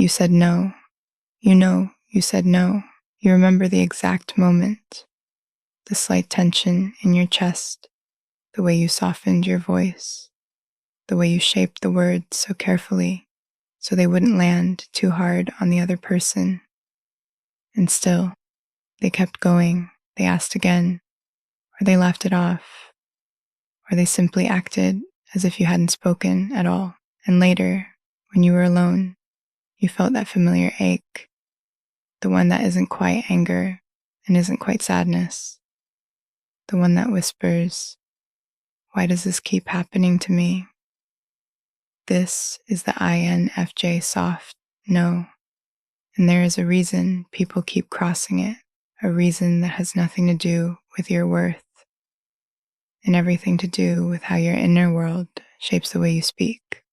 You said no. You know you said no. You remember the exact moment, the slight tension in your chest, the way you softened your voice, the way you shaped the words so carefully so they wouldn't land too hard on the other person. And still, they kept going. They asked again, or they laughed it off, or they simply acted as if you hadn't spoken at all. And later, when you were alone, you felt that familiar ache, the one that isn't quite anger and isn't quite sadness, the one that whispers, "Why does this keep happening to me?" This is the INFJ soft no, and there is a reason people keep crossing it, a reason that has nothing to do with your worth and everything to do with how your inner world shapes the way you speak.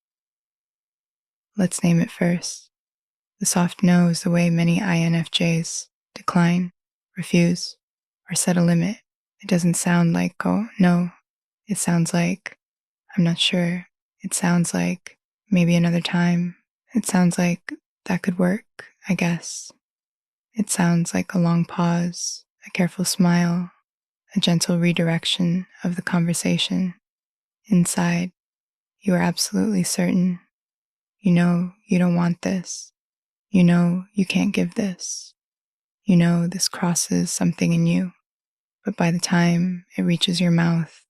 Let's name it first. The soft no is the way many INFJs decline, refuse, or set a limit. It doesn't sound like, oh, no. It sounds like, I'm not sure. It sounds like, maybe another time. It sounds like, that could work, I guess. It sounds like a long pause, a careful smile, a gentle redirection of the conversation. Inside, you are absolutely certain. You know you don't want this. You know you can't give this. You know this crosses something in you. But by the time it reaches your mouth,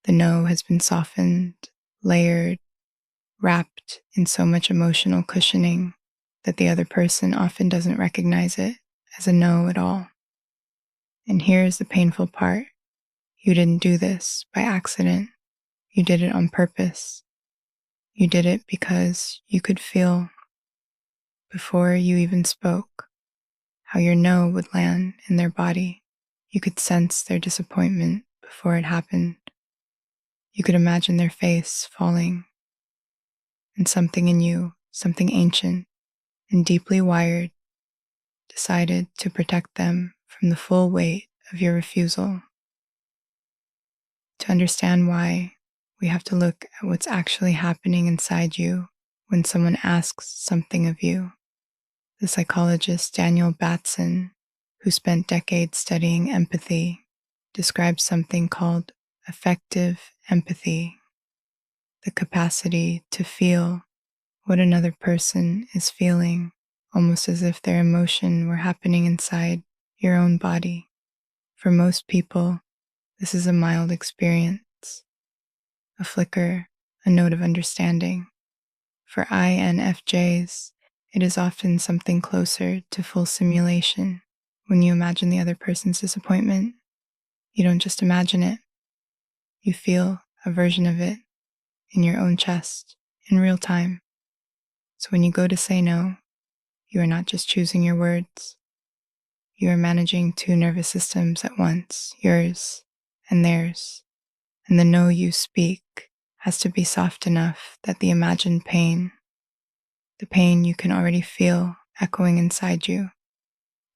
the no has been softened, layered, wrapped in so much emotional cushioning that the other person often doesn't recognize it as a no at all. And here's the painful part. You didn't do this by accident. You did it on purpose. You did it because you could feel, before you even spoke, how your no would land in their body. You could sense their disappointment before it happened. You could imagine their face falling, and something in you, something ancient and deeply wired, decided to protect them from the full weight of your refusal. To understand why, we have to look at what's actually happening inside you when someone asks something of you. The psychologist Daniel Batson, who spent decades studying empathy, describes something called affective empathy, the capacity to feel what another person is feeling, almost as if their emotion were happening inside your own body. For most people, this is a mild experience, a flicker, a note of understanding. For INFJs, it is often something closer to full simulation. When you imagine the other person's disappointment, you don't just imagine it, you feel a version of it in your own chest in real time. So when you go to say no, you are not just choosing your words. You are managing two nervous systems at once, yours and theirs. And the no you speak has to be soft enough that the imagined pain, the pain you can already feel echoing inside you,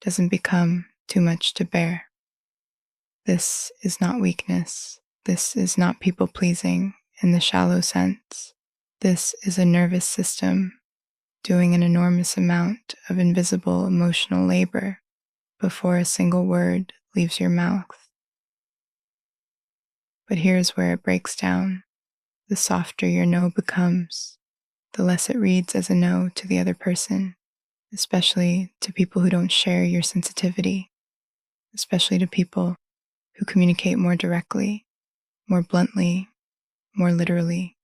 doesn't become too much to bear. This is not weakness. This is not people-pleasing in the shallow sense. This is a nervous system doing an enormous amount of invisible emotional labor before a single word leaves your mouth. But here's where it breaks down. The softer your no becomes, the less it reads as a no to the other person, especially to people who don't share your sensitivity, especially to people who communicate more directly, more bluntly, more literally.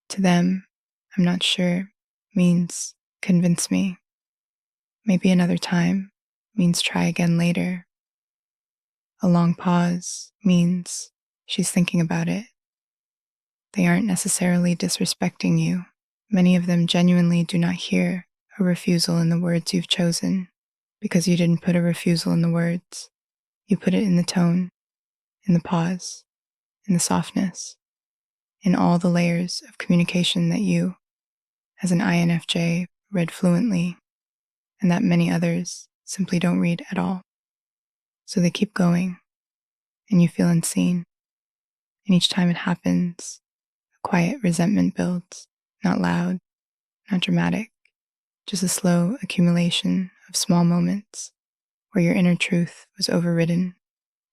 To them, I'm not sure means convince me. Maybe another time means try again later. A long pause means she's thinking about it. They aren't necessarily disrespecting you. Many of them genuinely do not hear a refusal in the words you've chosen, because you didn't put a refusal in the words. You put it in the tone, in the pause, in the softness, in all the layers of communication that you, as an INFJ, read fluently, and that many others simply don't read at all. So they keep going, and you feel unseen. And each time it happens, a quiet resentment builds, not loud, not dramatic, just a slow accumulation of small moments where your inner truth was overridden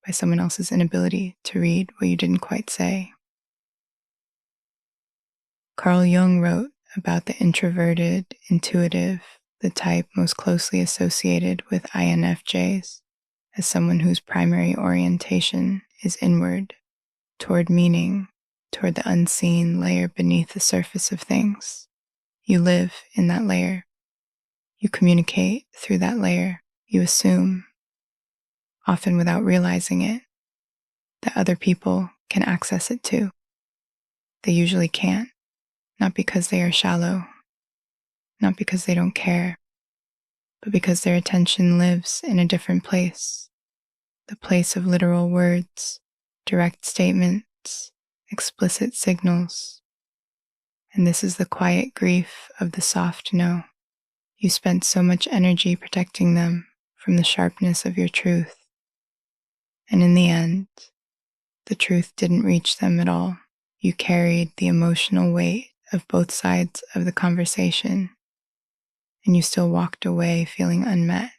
by someone else's inability to read what you didn't quite say. Carl Jung wrote about the introverted, intuitive, the type most closely associated with INFJs, as someone whose primary orientation is inward, toward meaning, toward the unseen layer beneath the surface of things. You live in that layer. You communicate through that layer. You assume, often without realizing it, that other people can access it too. They usually can't, not because they are shallow, not because they don't care, but because their attention lives in a different place, the place of literal words, direct statements, explicit signals. And this is the quiet grief of the soft no. You spent so much energy protecting them from the sharpness of your truth. And in the end, the truth didn't reach them at all. You carried the emotional weight of both sides of the conversation, and you still walked away feeling unmet.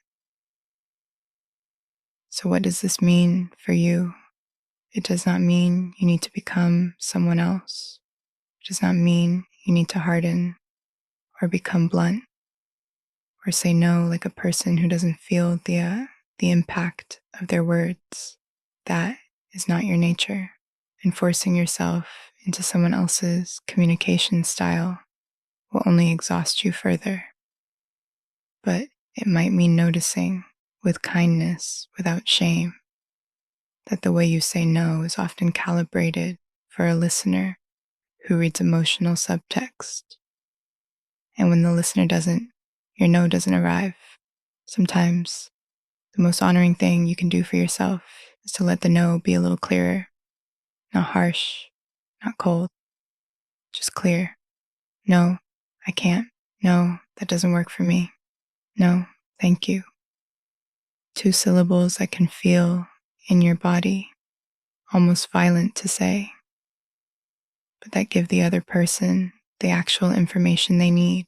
So what does this mean for you? It does not mean you need to become someone else. It does not mean you need to harden or become blunt or say no like a person who doesn't feel the impact of their words. That is not your nature. And forcing yourself into someone else's communication style will only exhaust you further. But it might mean noticing with kindness, without shame, that the way you say no is often calibrated for a listener who reads emotional subtext. And when the listener doesn't, your no doesn't arrive. Sometimes the most honoring thing you can do for yourself is to let the no be a little clearer, not harsh, not cold, just clear. No, I can't. No, that doesn't work for me. No, thank you. 2 syllables I can feel in your body, almost violent to say, but that give the other person the actual information they need.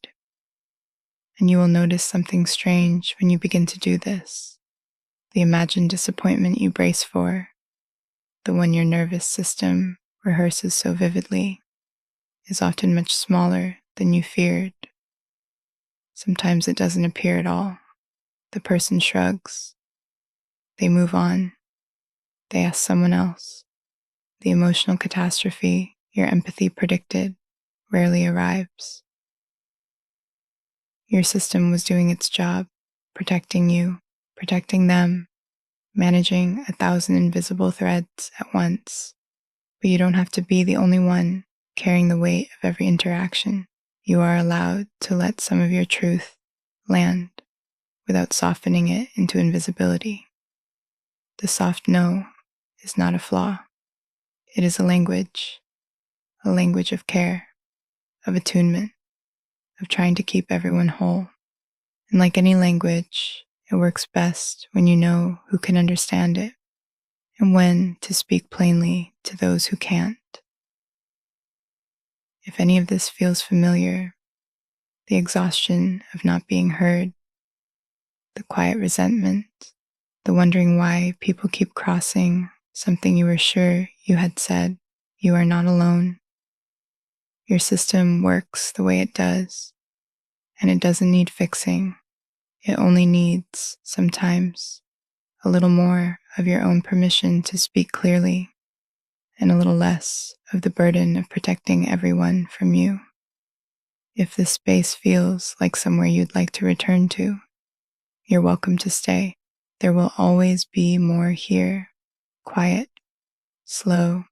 And you will notice something strange when you begin to do this. The imagined disappointment you brace for, the one your nervous system rehearses so vividly, is often much smaller than you feared. Sometimes it doesn't appear at all. The person shrugs. They move on. They ask someone else. The emotional catastrophe your empathy predicted rarely arrives. Your system was doing its job, protecting you, protecting them, managing 1,000 invisible threads at once. But you don't have to be the only one carrying the weight of every interaction. You are allowed to let some of your truth land without softening it into invisibility. The soft no is not a flaw. It is a language of care, of attunement, of trying to keep everyone whole. And like any language, it works best when you know who can understand it and when to speak plainly to those who can't. If any of this feels familiar, the exhaustion of not being heard, the quiet resentment, the wondering why people keep crossing something you were sure you had said, you are not alone. Your system works the way it does, and it doesn't need fixing. It only needs, sometimes, a little more of your own permission to speak clearly, and a little less of the burden of protecting everyone from you. If this space feels like somewhere you'd like to return to, you're welcome to stay. There will always be more here, quiet, slow,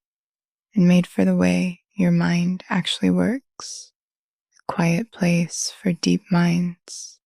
and made for the way your mind actually works. A quiet place for deep minds.